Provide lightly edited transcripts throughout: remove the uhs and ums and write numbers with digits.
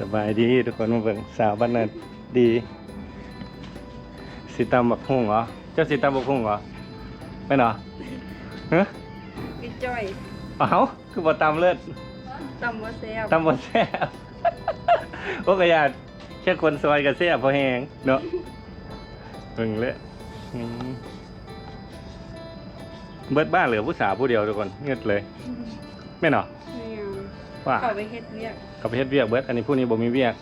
สบายดีทุกคนมาเบิ่งสาวบ้านนาดีสิตำบักหุ่งเหรอเจ้าสิตำบักหุ่งเหรอไม่เหรอฮะ พี่จ้อย เอ้าคือบ่ตำเลิศ ตำบ่แซ่บ ตำบ่แซ่บโอ้กระยาแค่คนซอยกับแซ่บพอแห้งเนาะเบิ่งเลยเบิดบ้านเหลือผู้สาวผู้เดียวทุกคนเงียบเลยไม่เหรอ แม่ ว่า เขาไปเฮ็ดเวียก เขาไปเฮ็ดเวียกเบิดอันนี้ผู้นี้บ่มีเวียก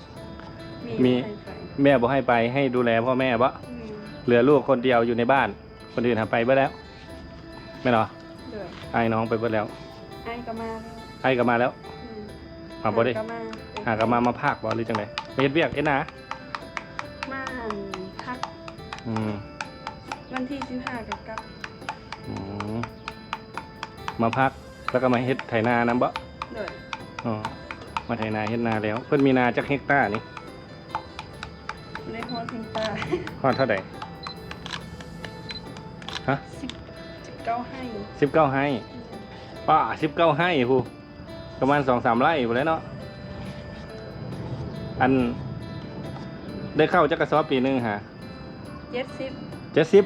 มี ใส่ไฟ แม่บ่ให้ไปให้ดูแลพ่อแม่บ่ เหลือลูกคนเดียวอยู่ในบ้าน คนอื่นหาไปเบิดแล้วไม่เหรอ เด้อ ไอ้น้องไปเบิดแล้ว ไอ้ก็มา ไอ้ก็มาแล้ว อืม มาบ่ได้ ก็มา หาก็มาภาคบ่หรือจังไดไปเฮ็ดเวียกเอ็ดนะ มาพัก อืม วันที่15กับกลับ อืมมาพักแล้วก็มาเฮ็ดไถนานํบ่ เด้อ อ๋อมาไถนาเฮ็ดนาแล้ว เพิ่นมีนาจักเฮกตาร์นี่ ในฮอดเพิงตา ฮอดเท่าใดฮะ 19ให้ 19ไร่ป้า19ไร่ผู้ประมาณ 2-3 ไร่พุ่นแหล้วเนาะอันได้เข้าจักกระสอบปีหนึงฮะ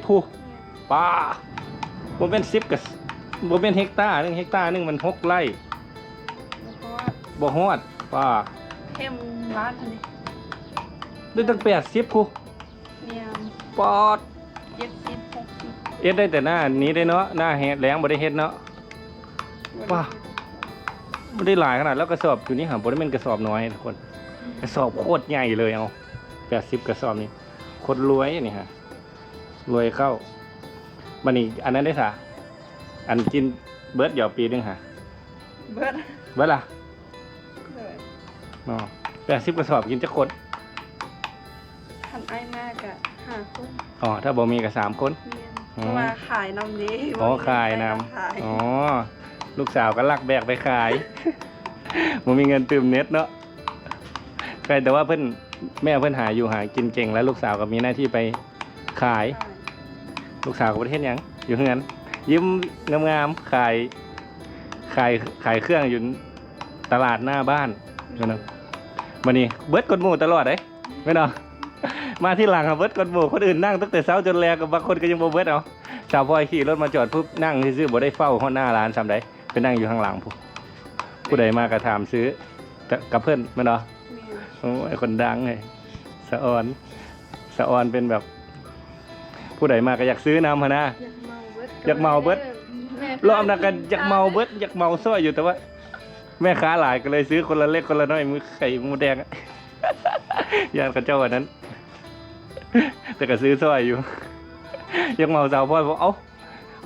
70 70ผู้ป้าบ่เป็น10กับบ่เป็นเฮกตาร์นึงเฮกตาร์นึงมัน6ไร่ เพราะว่าบ่ฮอดป้า เข้มร้านอันนี้ ได้ตั้ง80ผู้ เนี่ย ปอด 70 60 เอ็ดได้แต่หน้านี้ได้เนาะหน้าแฮดแรงบ่ได้เฮ็ดเนาะ ว้า บ่ได้หลายขนาดแล้วกระสอบอยู่นี่หาบ่ได้แม่นกระสอบน้อยทุกคนกระสอบโคตรใหญ่เลยเอา80กระสอบนี่คนรวยนี่ฮะรวยเข้าบัดนี้อันนั้นได้ซะอันกินเบิดหยอปีนึงฮะ เบิด เบิดล่ะ เด้อ เนาะ80กระสอบกินจักคน คันไอ้มากอะ5คน อ๋อถ้าบ่มีก็3คน เนี่ย อ๋อ เพราะว่าขายนำดี อ๋อขายน ขาย ำอ๋อลูกสาวก็ลักแบกไปขาย บ่มีเงินตื่มเน็ตเนาะแต่ว่าเพิ่นแม่เพิ่นหาอยู่หากินเก่งแล้วลูกสาวก็มีหน้าที่ไปขาย ลูกสาวก็ประเทศหยังอยู่เฮือนยิ้มงามๆขายเครื่องอยู่ตลาดหน้าบ้านแม่นบ่มื้อนี้เบิดกดหมู่ตลอดเด้แม่นบ่มาที่หลังอะเบิดกดหมู่คนอื่นนั่งตั้งแต่เช้าจนแลกับบางคนก็ยังบ่เบิดเอาสาวพลอยขี่รถมาจอดปุ๊บนั่งซื่อๆบ่ได้เฝ้าฮอดหน้าร้านซำใดไปนั่งอยู่ข้างหลังผู้ใดมาก็ถามซื้อกับเพิ่นแม่นบ่โอ้ยคนดังเลยสะออนเป็นแบบ ผู้ใดมาก็อยากซื้อน้ำหั่นนะ อยากเมาเบิด รอบนั้นก็อยากเมาเบิดอยากเมาซ้อยอยู่แต่ว่า แม่ค้าหลายก็เลยซื้อคนละเล็กคนละน้อยมือไข่หมูแดงอะ ยานกระเจ้าอันนั้น แต่ก็ซื้อซ้อยอยู่ อยากเมาสาวพ่อยบอกเอ้า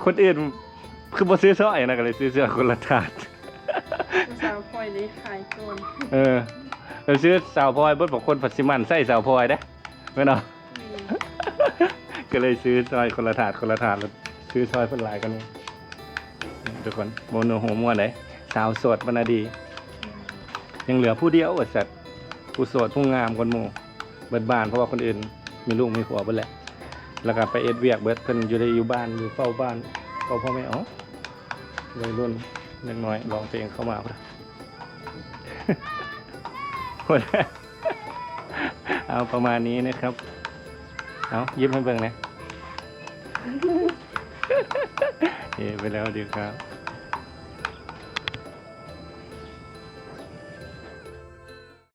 คนอื่นคือบ่ซื้อซ้อยนะก็เลยซื้อเสื้อคนละถาด สาวพลอยได้ขายโกน เราซื้อสาวพลอยเบิดบอกคนปัสสิมันใส่สาวพลอยได้แม่นบ่ ก็เลยซื้อซอยคนละถาดแล้วซื้อซอยเพิ่นหลายกันทุกคนโมโนโฮม่วนไหนสาวโสดบรรณดี ยังเหลือผู้เดียวอดสัตว์ผู้โสดผู้งามคนหมู่เบิดบ้านเพราะว่าคนอื่นมีลูกมีผัวเบิดแหละแล้วก็ไปเอ็ดเวียกเบิดเพิ่นอยู่ได้อยู่บ้านอยู่เฝ้าบ้านเฝ้าพ่อแม่อ๋อวัยรุ่นเล็กน้อยร้องเพลงเข้ามาพุ่น หมดแล้วเอาประมาณนี้นะครับเอายิ้มให้เบิ่งนะ เฮ้ไปแล้วดีครับ